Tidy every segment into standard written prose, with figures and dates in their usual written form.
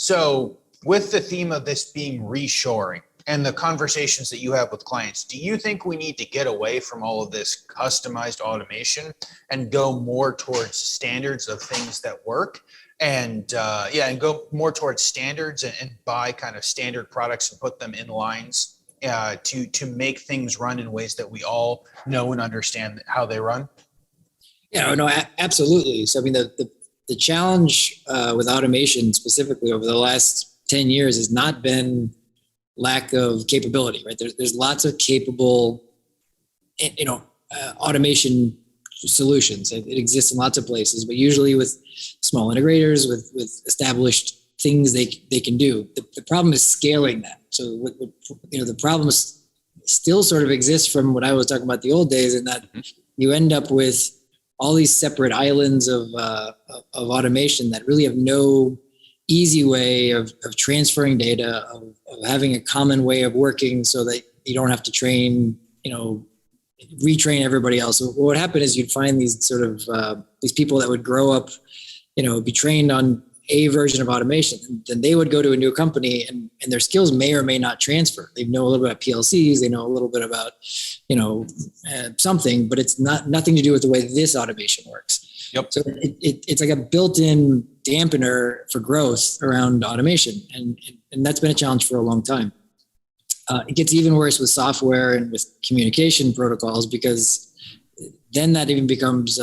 So with the theme of this being reshoring and the conversations that you have with clients, do you think we need to get away from all of this customized automation and go more towards standards of things that work? And and go more towards standards and buy kind of standard products and put them in lines to make things run in ways that we all know and understand how they run? Yeah, no, absolutely. So, I mean, the challenge with automation specifically over the last 10 years has not been lack of capability, right? There's lots of capable, automation solutions. It exists in lots of places, but usually with small integrators, with established things they can do. The problem is scaling that. So, the problem still sort of exists from what I was talking about the old days, in that you end up with all these separate islands of automation that really have no easy way of transferring data, of having a common way of working, so that you don't have to retrain everybody else. So what happened is you'd find these sort of these people that would grow up, be trained on a version of automation, and then they would go to a new company, and their skills may or may not transfer. They know a little bit about PLCs, they know a little bit about, something, but it's nothing to do with the way this automation works. Yep. So it's like a built-in dampener for growth around automation, and that's been a challenge for a long time. It gets even worse with software and with communication protocols, because then that even becomes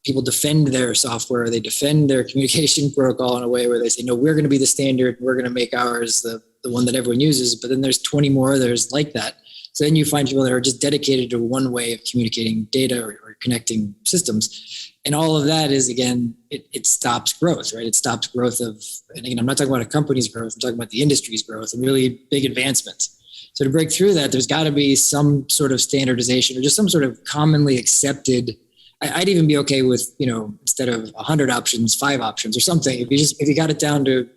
people defend their software, they defend their communication protocol in a way where they say, no, we're going to be the standard, we're going to make ours the one that everyone uses. But then there's 20 more others like that. So then you find people that are just dedicated to one way of communicating data or connecting systems. And all of that is, again, it stops growth, right? It stops growth and again, I'm not talking about a company's growth, I'm talking about the industry's growth and really big advancements. So to break through that, there's got to be some sort of standardization or just some sort of commonly accepted. I'd even be okay with, instead of 100 options, 5 options or something. If you got it down to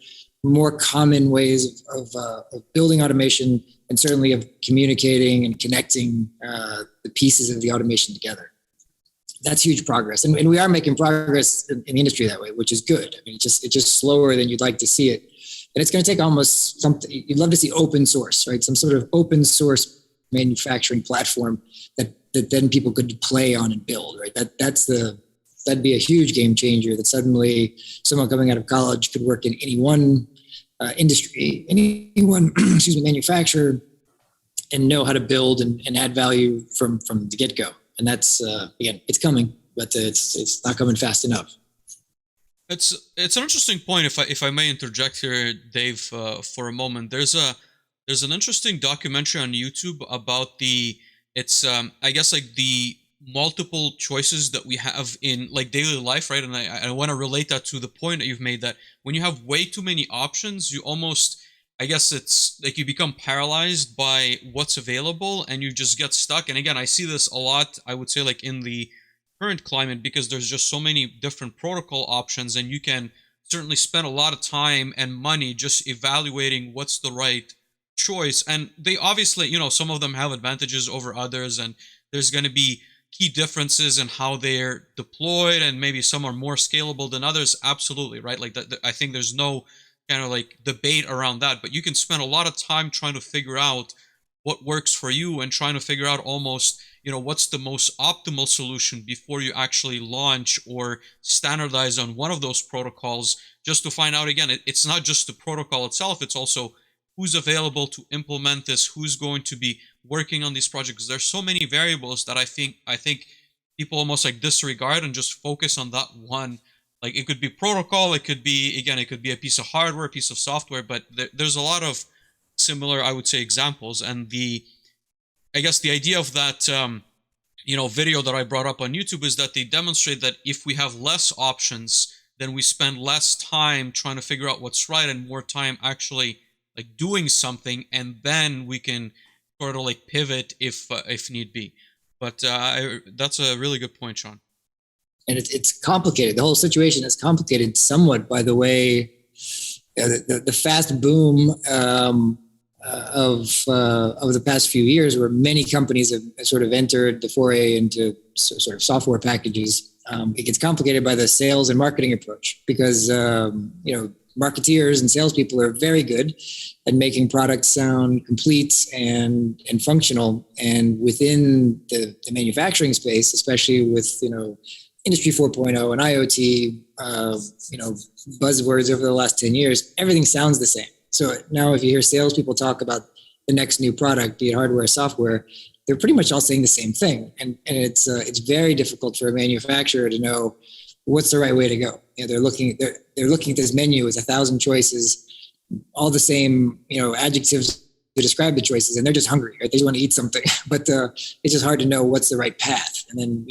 more common ways of building automation, and certainly of communicating and connecting the pieces of the automation together. That's huge progress. And we are making progress in the industry that way, which is good. I mean, it's just slower than you'd like to see it. And it's going to take almost something, you'd love to see open source, right? Some sort of open source manufacturing platform that then people could play on and build, right? That'd be a huge game changer, that suddenly someone coming out of college could work in any one industry, any one manufacturer, and know how to build and add value from the get-go. And that's again, it's coming, but it's not coming fast enough. It's an interesting point. If I may interject here, Dave, for a moment. There's an interesting documentary on YouTube about the multiple choices that we have in like daily life, right? And I want to relate that to the point that you've made, that when you have way too many options, you almost, I guess it's like you become paralyzed by what's available and you just get stuck. And again, I see this a lot, I would say, like in the current climate, because there's just so many different protocol options, and you can certainly spend a lot of time and money just evaluating what's the right choice. And they obviously, some of them have advantages over others, and there's going to be key differences in how they're deployed, and maybe some are more scalable than others. Absolutely, right? Like that, I think there's no kind of like debate around that, but you can spend a lot of time trying to figure out what works for you and trying to figure out almost, what's the most optimal solution before you actually launch or standardize on one of those protocols, just to find out, again, it's not just the protocol itself, it's also who's available to implement this, who's going to be working on these projects. There's so many variables that I think people almost like disregard and just focus on that one. Like it could be protocol, it could be a piece of hardware, a piece of software, but there's a lot of similar, I would say, examples. And I guess the idea of that, video that I brought up on YouTube is that they demonstrate that if we have less options, then we spend less time trying to figure out what's right and more time actually like doing something, and then we can sort of like pivot if need be. But that's a really good point, Sean. And it's complicated. The whole situation is complicated somewhat by the way the fast boom of the past few years, where many companies have sort of entered the foray into sort of software packages. It gets complicated by the sales and marketing approach, because marketeers and salespeople are very good at making products sound complete and functional. And within the manufacturing space, especially with, Industry 4.0 and IoT, buzzwords over the last 10 years, everything sounds the same. So now if you hear salespeople talk about the next new product, be it hardware or software, they're pretty much all saying the same thing. And it's very difficult for a manufacturer to know what's the right way to go. They're looking at this menu as 1,000 choices, all the same, adjectives to describe the choices, and they're just hungry, right? They just want to eat something, but it's just hard to know what's the right path. And then,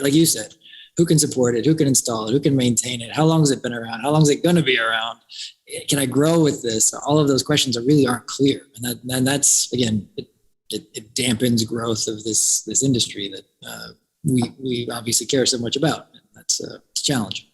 like you said, who can support it? Who can install it? Who can maintain it? How long has it been around? How long is it going to be around? Can I grow with this? All of those questions really aren't clear. And that's, again, it dampens growth of this industry that we obviously care so much about. And that's a challenge.